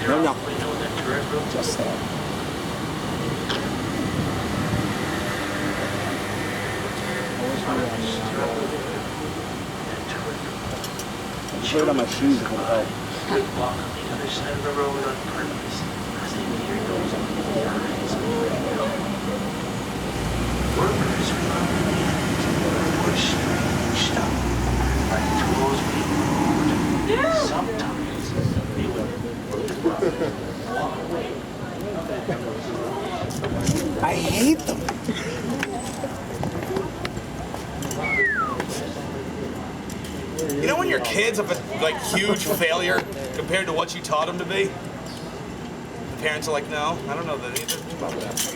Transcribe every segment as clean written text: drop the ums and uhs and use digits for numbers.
No. Just that. I just put it on my shoes if it helps. Walk on the other side of the road on purpose as they near those with the eyes of the window. Workers were strange stuff, like tools being moved. Sometimes they would walk away. I hate them. You know when your kid's a like huge failure compared to what you taught them to be? The parents are like, no, I don't know that anything about that.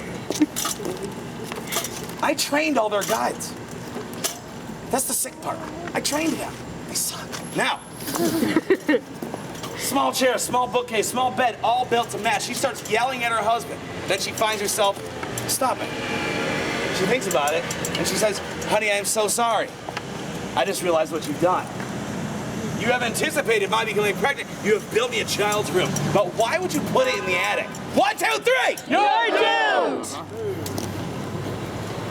I trained all their guides. That's the sick part. I trained them. They suck. Now, small chair, small bookcase, small bed, all built to match. She starts yelling at her husband. Then she finds herself stopping. She thinks about it, and she says, honey, I am so sorry. I just realized what you've done. You have anticipated my becoming pregnant. You have built me a child's room. But why would you put it in the attic? 1, 2, 3! Your dudes!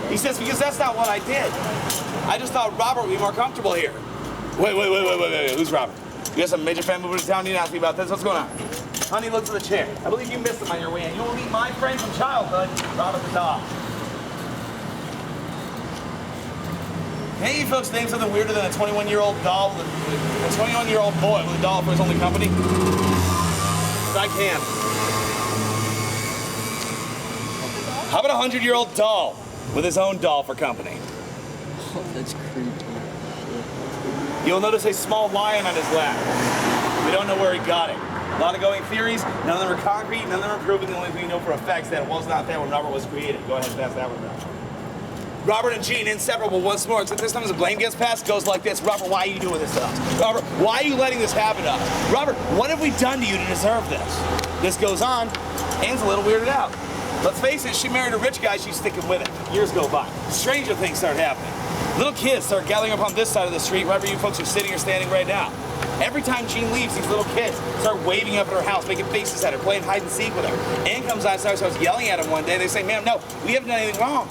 He says, because that's not what I did. I just thought Robert would be more comfortable here. Wait. Who's Robert? You got some major fan moving to town? You didn't ask me about this. What's going on? Honey, look to the chair. I believe you missed him on your way in. You will meet my friend from childhood, Robert the dog. Hey, you folks name something weirder than a 21-year-old doll, a 21-year-old boy with a doll for his only company? 'Cause I can. How about a 100-year-old doll with his own doll for company? Oh, that's creepy. You'll notice a small lion on his lap. We don't know where he got it. A lot of going theories, none of them are concrete, none of them are proven. The only thing we know for a fact is that it was not there when Robert was created. Go ahead and pass that one down. Robert and Gene, inseparable once more, except this time as the blame gets passed, goes like this. Robert, why are you doing this to us? Robert, why are you letting this happen to us? Robert, what have we done to you to deserve this? This goes on. Anne's a little weirded out. Let's face it, she married a rich guy, she's sticking with it. Years go by. Stranger things start happening. Little kids start gathering up on this side of the street, right where you folks are sitting or standing right now. Every time Jean leaves, these little kids start waving up at her house, making faces at her, playing hide and seek with her. Anne comes outside, starts yelling at him one day. They say, ma'am, no, we haven't done anything wrong.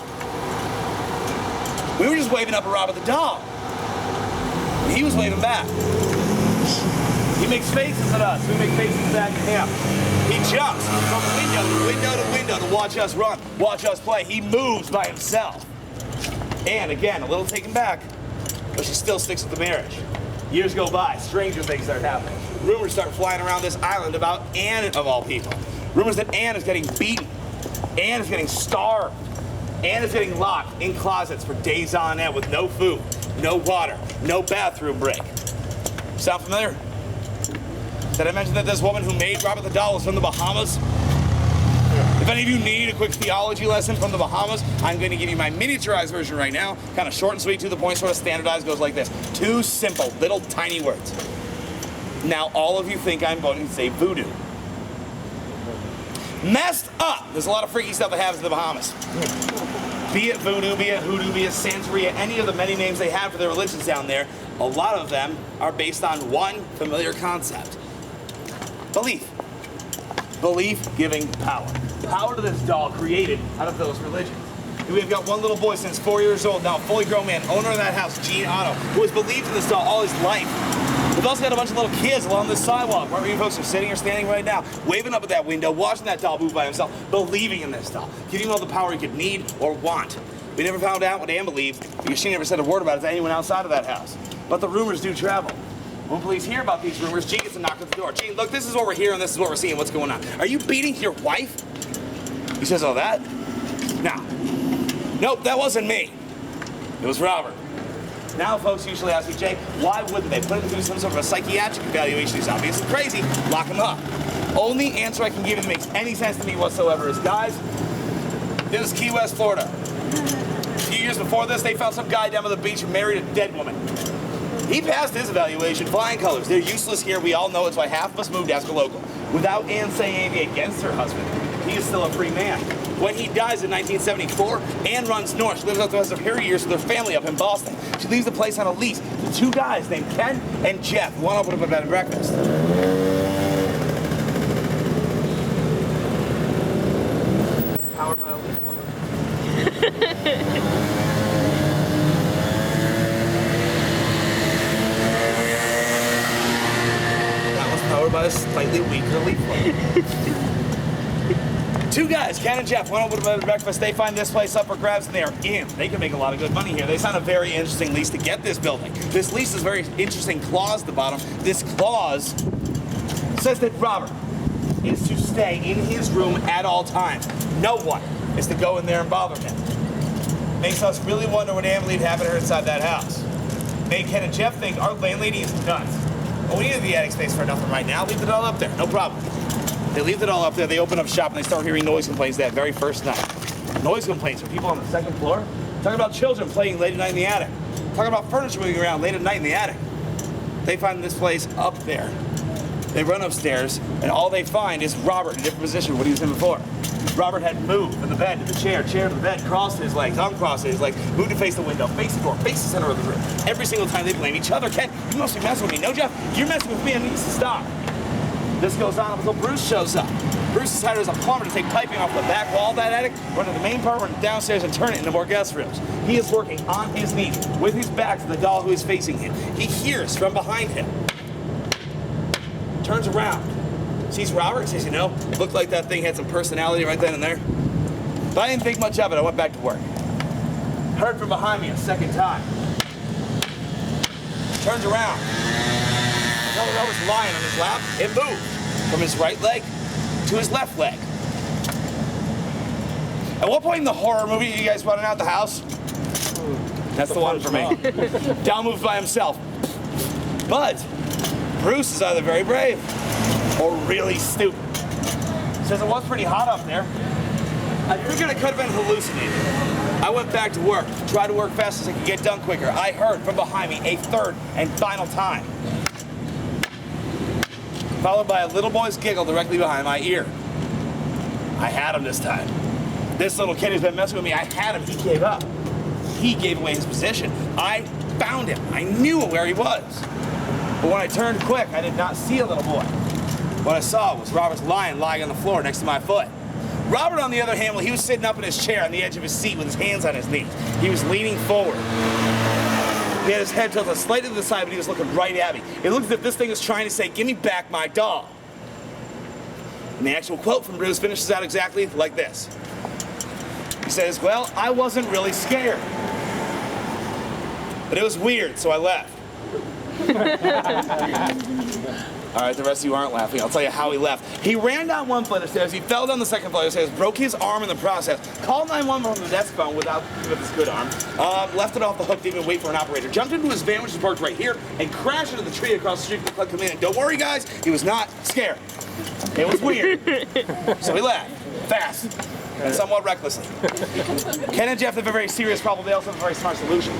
We were just waving up at Robert the dog. And he was waving back. He makes faces at us. We make faces back at him. He jumps from window to window to window to watch us run, watch us play. He moves by himself. And again, a little taken back, but she still sticks with the marriage. Years go by, stranger things start happening. Rumors start flying around this island about Anne, of all people. Rumors that Anne is getting beaten. Anne is getting starved. Anne is getting locked in closets for days on end with no food, no water, no bathroom break. Sound familiar? Did I mention that this woman who made Robert the doll was from the Bahamas? If any of you need a quick theology lesson from the Bahamas, I'm going to give you my miniaturized version right now. Kind of short and sweet, to the point, sort of standardized, goes like this. 2 simple, little, tiny words. Now, all of you think I'm going to say voodoo. Messed up! There's a lot of freaky stuff that happens in the Bahamas. Be it voodoo, be it hoodoo, be it Santeria, any of the many names they have for their religions down there, a lot of them are based on one familiar concept. Belief. Belief giving power. Power to this doll created out of those religions. We've got one little boy since 4 years old, now a fully grown man, owner of that house, Gene Otto, who has believed in this doll all his life. We've also got a bunch of little kids along the sidewalk, wherever you folks are sitting or standing right now, waving up at that window, watching that doll move by himself, believing in this doll, giving him all the power he could need or want. We never found out what Anne believed because she never said a word about it to anyone outside of that house. But the rumors do travel. When police hear about these rumors, Gene gets a knock at the door. Gene, look, this is what we're hearing, this is what we're seeing, what's going on. Are you beating your wife? He says, oh, that? No. Nope, that wasn't me. It was Robert. Now folks usually ask me, Jay, why wouldn't they put him through some sort of a psychiatric evaluation? He's obviously crazy. Lock him up. Only answer I can give that makes any sense to me whatsoever is, guys, this is Key West, Florida. A few years before this, they found some guy down by the beach who married a dead woman. He passed his evaluation, flying colors. They're useless here. We all know it's why half of us moved to ask a local. Without Anne saying anything against her husband, he is still a free man. When he dies in 1974, Anne runs north. She lives out the rest of her years with her family up in Boston. She leaves the place on a lease to 2 guys named Ken and Jeff, who want to open up a bed and breakfast. weed could leave for. Two guys, Ken and Jeff, went over to breakfast. They find this place up for grabs, and they are in. They can make a lot of good money here. They signed a very interesting lease to get this building. This lease is very interesting clause at the bottom. This clause says that Robert is to stay in his room at all times. No one is to go in there and bother him. Makes us really wonder what Emily happened to her inside that house. Made Ken and Jeff think our landlady is nuts. Well, we need the attic space for nothing right now. Leave it all up there, no problem. They leave it all up there. They open up shop and they start hearing noise complaints that very first night. Noise complaints from people on the second floor. Talking about children playing late at night in the attic. Talking about furniture moving around late at night in the attic. They find this place up there. They run upstairs, and all they find is Robert in a different position from what he was in before. Robert had moved from the bed to the chair to the bed, crossed his legs, uncrossed his legs, moved to face the window, face the door, face the center of the room. Every single time they blame each other. Ken, you must be messing with me. No, Jeff, you're messing with me and it needs to stop. This goes on until Bruce shows up. Bruce is hired as a plumber to take piping off the back wall of that attic, run to the main part, run downstairs, and turn it into more guest rooms. He is working on his knees with his back to the doll who is facing him. He hears from behind him. Turns around. Sees Robert, says, you know, looked like that thing had some personality right then and there. But I didn't think much of it. I went back to work. Heard from behind me a second time. Turns around. Robert's lying on his lap. It moved from his right leg to his left leg. At what point in the horror movie are you guys running out the house? That's the one for me. Down moves by himself. But Bruce is either very brave or really stupid. Says it was pretty hot up there. I figured I could have been hallucinating. I went back to work, tried to work fast as I could get done quicker. I heard from behind me a third and final time, followed by a little boy's giggle directly behind my ear. I had him this time. This little kid who's been messing with me, I had him. He gave up. He gave away his position. I found him. I knew where he was. But when I turned quick, I did not see a little boy. What I saw was Robert's lying on the floor next to my foot. Robert, on the other hand, well, he was sitting up in his chair on the edge of his seat with his hands on his knees. He was leaning forward. He had his head tilted slightly to the side, but he was looking right at me. It looked as if this thing was trying to say, give me back my doll. And the actual quote from Bruce finishes out exactly like this. He says, well, I wasn't really scared. But it was weird, so I left. All right, the rest of you aren't laughing. I'll tell you how he left. He ran down one flight of stairs. He fell down the second flight of stairs, broke his arm in the process, called 911 from the desk phone with his good arm, left it off the hook, didn't even wait for an operator, jumped into his van, which is parked right here, and crashed into the tree across the street from the club community. Don't worry, guys, he was not scared. It was weird. So he left, fast, and somewhat recklessly. Ken and Jeff have a very serious problem. They also have a very smart solution.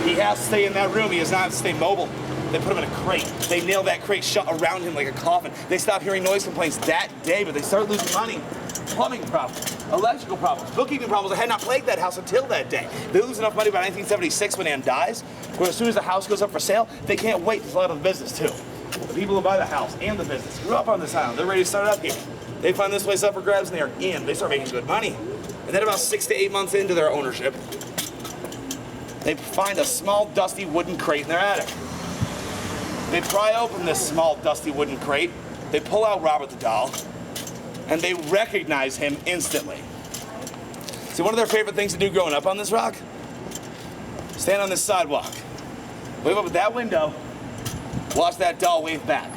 He has to stay in that room. He does not have to stay mobile. They put him in a crate. They nailed that crate shut around him like a coffin. They stopped hearing noise complaints that day, but they started losing money. Plumbing problems, electrical problems, bookkeeping problems that had not plagued that house until that day. They lose enough money by 1976 when Ann dies, where as soon as the house goes up for sale, they can't wait to sell out of the business too. The people who buy the house and the business grew up on this island. They're ready to start up here. They find this place up for grabs and they are in. They start making good money. And then about 6 to 8 months into their ownership, they find a small, dusty wooden crate in their attic. They pry open this small, dusty wooden crate. They pull out Robert the doll, and they recognize him instantly. See, one of their favorite things to do growing up on this rock? Stand on this sidewalk, wave up at that window, watch that doll wave back.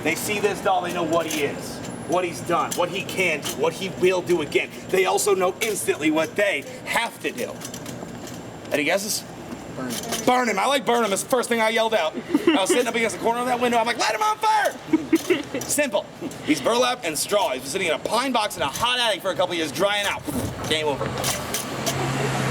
They see this doll, they know what he is, what he's done, what he can do, what he will do again. They also know instantly what they have to do. Any guesses? Burn him. Burn him. I like burn him. That's the first thing I yelled out. I was sitting up against the corner of that window. I'm like, light him on fire! Simple. He's burlap and straw. He's been sitting in a pine box in a hot attic for a couple years, drying out. Game over.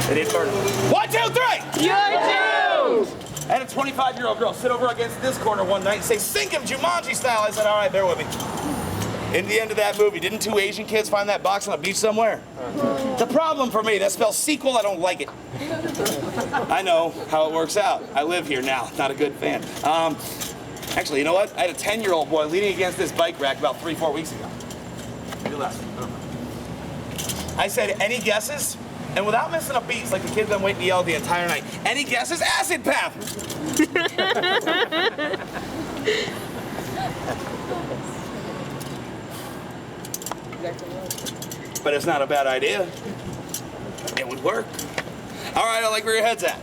They didn't burn him. 1, 2, 3! You're doomed! I had a 25-year-old girl sit over against this corner one night and say, sink him Jumanji style. I said, all right, bear with me. In the end of that movie, didn't 2 Asian kids find that box on a beach somewhere? The problem for me, that spells sequel, I don't like it. I know how it works out. I live here now, not a good fan. Actually, you know what? I had a 10-year-old boy leaning against this bike rack about 3-4 weeks ago. Maybe less. I said, any guesses? And without missing a beat, like the kid's been waiting to yell the entire night, any guesses? Acid path! But it's not a bad idea. It would work. All right, I like where your head's at.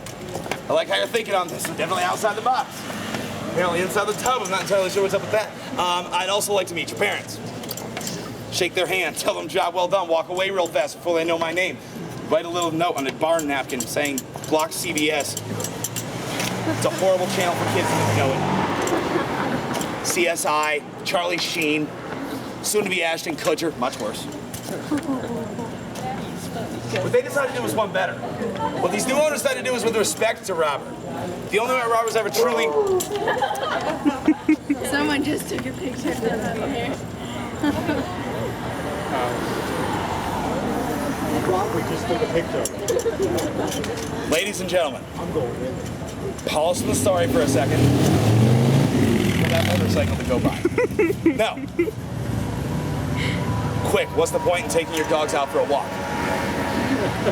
I like how you're thinking on this. Definitely outside the box. Apparently inside the tub. I'm not entirely sure what's up with that. I'd also like to meet your parents. Shake their hand, tell them job well done, walk away real fast before they know my name. Write a little note on a barn napkin saying, block CBS. It's a horrible channel for kids that know it. CSI, Charlie Sheen, soon to be Ashton Kutcher, much worse. What they decided to do was one better. What these new owners decided to do is with respect to Robert. The only way Robert's ever truly... Someone just took a picture of them over here. Robert just took a picture. Ladies and gentlemen, I'm going in. pause the story for a second. For that motorcycle to go by. Now, quick, what's the point in taking your dogs out for a walk?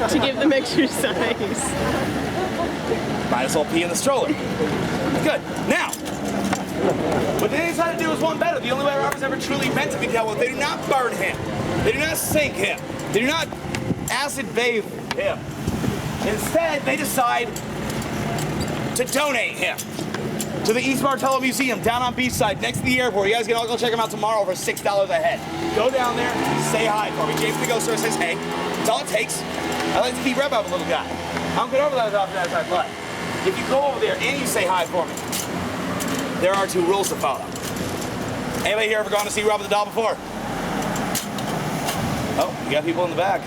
To give them exercise. Might as well pee in the stroller. Good. Now, what they decided to do was one better. The only way Robert's ever truly meant to be dealt with. They do not burn him. They do not sink him. They do not acid bathe him. Instead, they decide to donate him to the East Martello Museum down on Beachside next to the airport. You guys can all go check him out tomorrow for $6 a head. Go down there, say hi for me. James the Ghost Story says hey. That's all it takes. I like to keep rep up a little guy. I don't get over that as often as I'd like. If you go over there and you say hi for me, there are 2 rules to follow. Anybody here ever gone to see Robert the Doll before? Oh, you got people in the back.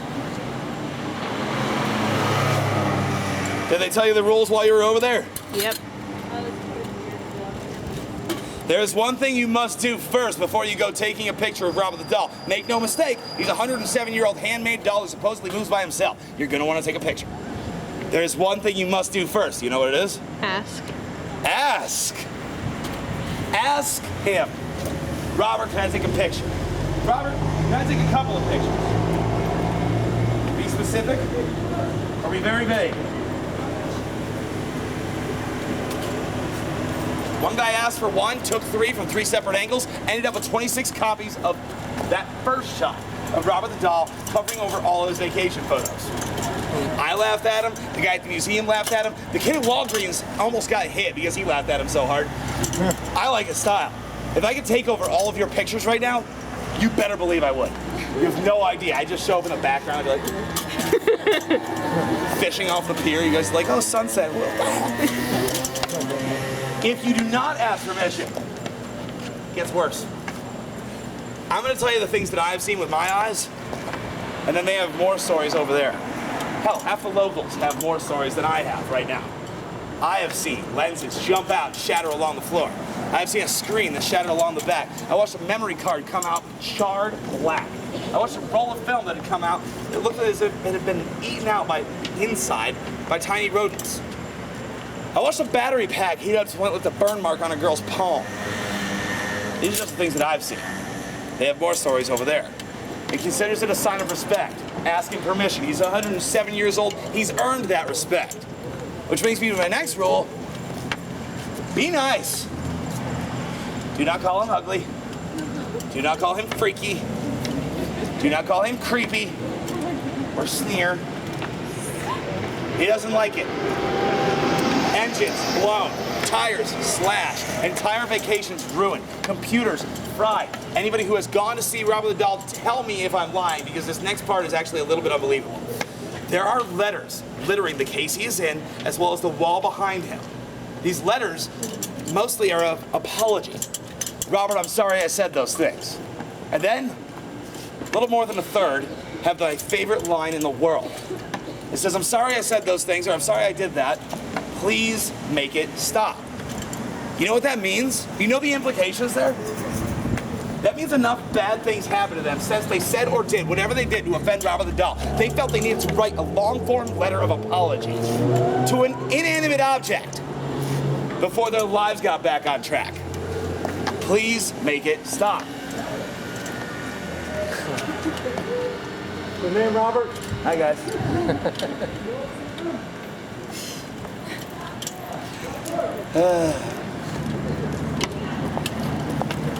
Did they tell you the rules while you were over there? Yep. There's one thing you must do first before you go taking a picture of Robert the Doll. Make no mistake, he's a 107-year-old handmade doll who supposedly moves by himself. You're gonna want to take a picture. There's one thing you must do first. You know what it is? Ask. Ask. Ask him. Robert, can I take a picture? Robert, can I take a couple of pictures? Be specific or be very vague? One guy asked for 1, took 3 from 3 separate angles, ended up with 26 copies of that first shot of Robert the Doll covering over all his vacation photos. I laughed at him, the guy at the museum laughed at him, the kid at Walgreens almost got hit because he laughed at him so hard. I like his style. If I could take over all of your pictures right now, you better believe I would. You have no idea. I just show up in the background and be like, fishing off the pier. You guys are like, oh, sunset. What the hell? If you do not ask permission, it gets worse. I'm going to tell you the things that I've seen with my eyes, and then they have more stories over there. Hell, half the locals have more stories than I have right now. I have seen lenses jump out and shatter along the floor. I have seen a screen that shattered along the back. I watched a memory card come out charred black. I watched a roll of film that had come out. It looked as if it had been eaten out by inside by tiny rodents. I watched a battery pack heat up to point with a burn mark on a girl's palm. These are just the things that I've seen. They have more stories over there. He considers it a sign of respect, asking permission. He's 107 years old. He's earned that respect. Which brings me to my next rule. Be nice. Do not call him ugly. Do not call him freaky. Do not call him creepy or sneer. He doesn't like it. Engines blown, tires slashed, entire vacations ruined, computers fried. Anybody who has gone to see Robert the Doll, tell me if I'm lying, because this next part is actually a little bit unbelievable. There are letters littering the case he is in, as well as the wall behind him. These letters mostly are of apology. Robert, I'm sorry I said those things. And then, a little more than a third have my favorite line in the world. It says, I'm sorry I said those things, or I'm sorry I did that. Please make it stop. You know what that means? You know the implications there? That means enough bad things happened to them since they said or did whatever they did to offend Robert the Doll. They felt they needed to write a long-form letter of apology to an inanimate object before their lives got back on track. Please make it stop. Good name, Robert? Hi, guys.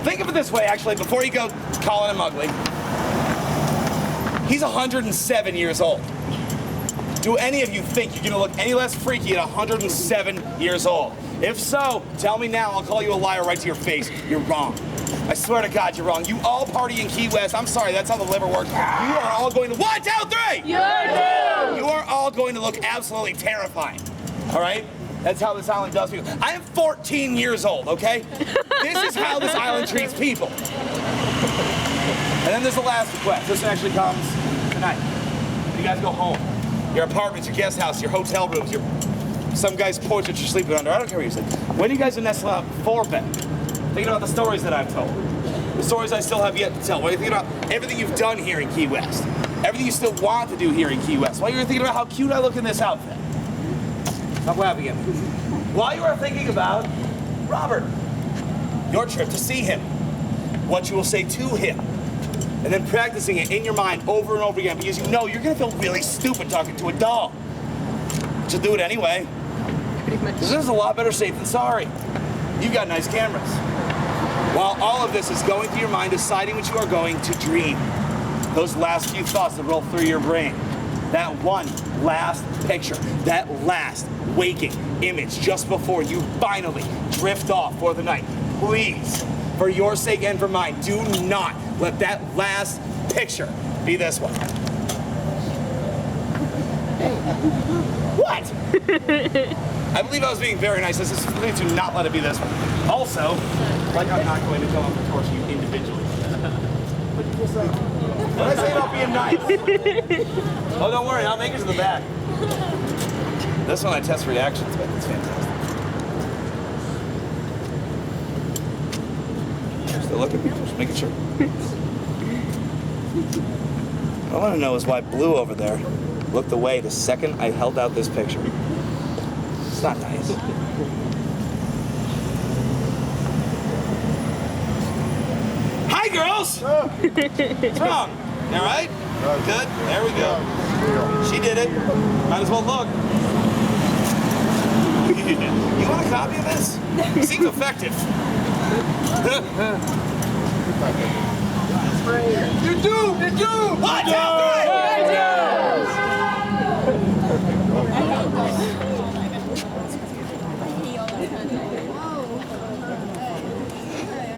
Think of it this way, actually, before you go calling him ugly. He's 107 years old. Do any of you think you're gonna look any less freaky at 107 years old? If so, tell me now, I'll call you a liar right to your face. You're wrong. I swear to God, you're wrong. You all party in Key West. I'm sorry, that's how the liver works. You are all going to, 1, 2, 3! You are all going to look absolutely terrifying, all right? That's how this island does people. I am 14 years old, okay? This is how this island treats people. And then there's the last request. This one actually comes tonight. You guys go home. Your apartments, your guest house, your hotel rooms, some guy's porch that you're sleeping under. I don't care what you say. When you guys are nestling up for bed, thinking about the stories that I've told, the stories I still have yet to tell. What are you thinking about everything you've done here in Key West? Everything you still want to do here in Key West? While you're thinking about how cute I look in this outfit. Stop laughing at me. While you are thinking about Robert, your trip to see him, what you will say to him, and then practicing it in your mind over and over again because you know you're gonna feel really stupid talking to a doll. But you'll do it anyway. This is a lot better safe than sorry. You've got nice cameras. While all of this is going through your mind, deciding what you are going to dream. Those last few thoughts that roll through your brain. That one last picture, that last waking image just before you finally drift off for the night. Please, for your sake and for mine, do not let that last picture be this one. What? I believe I was being very nice. This is please do not let it be this one. Also, like I'm not going to come up and torture you individually. What did I say about being nice? Oh, don't worry, I'll make it to the back. This one I test reactions, but it's fantastic. Still look at me, just making sure. What I want to know is why Blue over there looked away the second I held out this picture. It's not nice. Hi, girls! What's wrong? You all right? Good? There we go. She did it. Might as well look. You want a copy of this? It seems effective. You do! 1, 2, 3!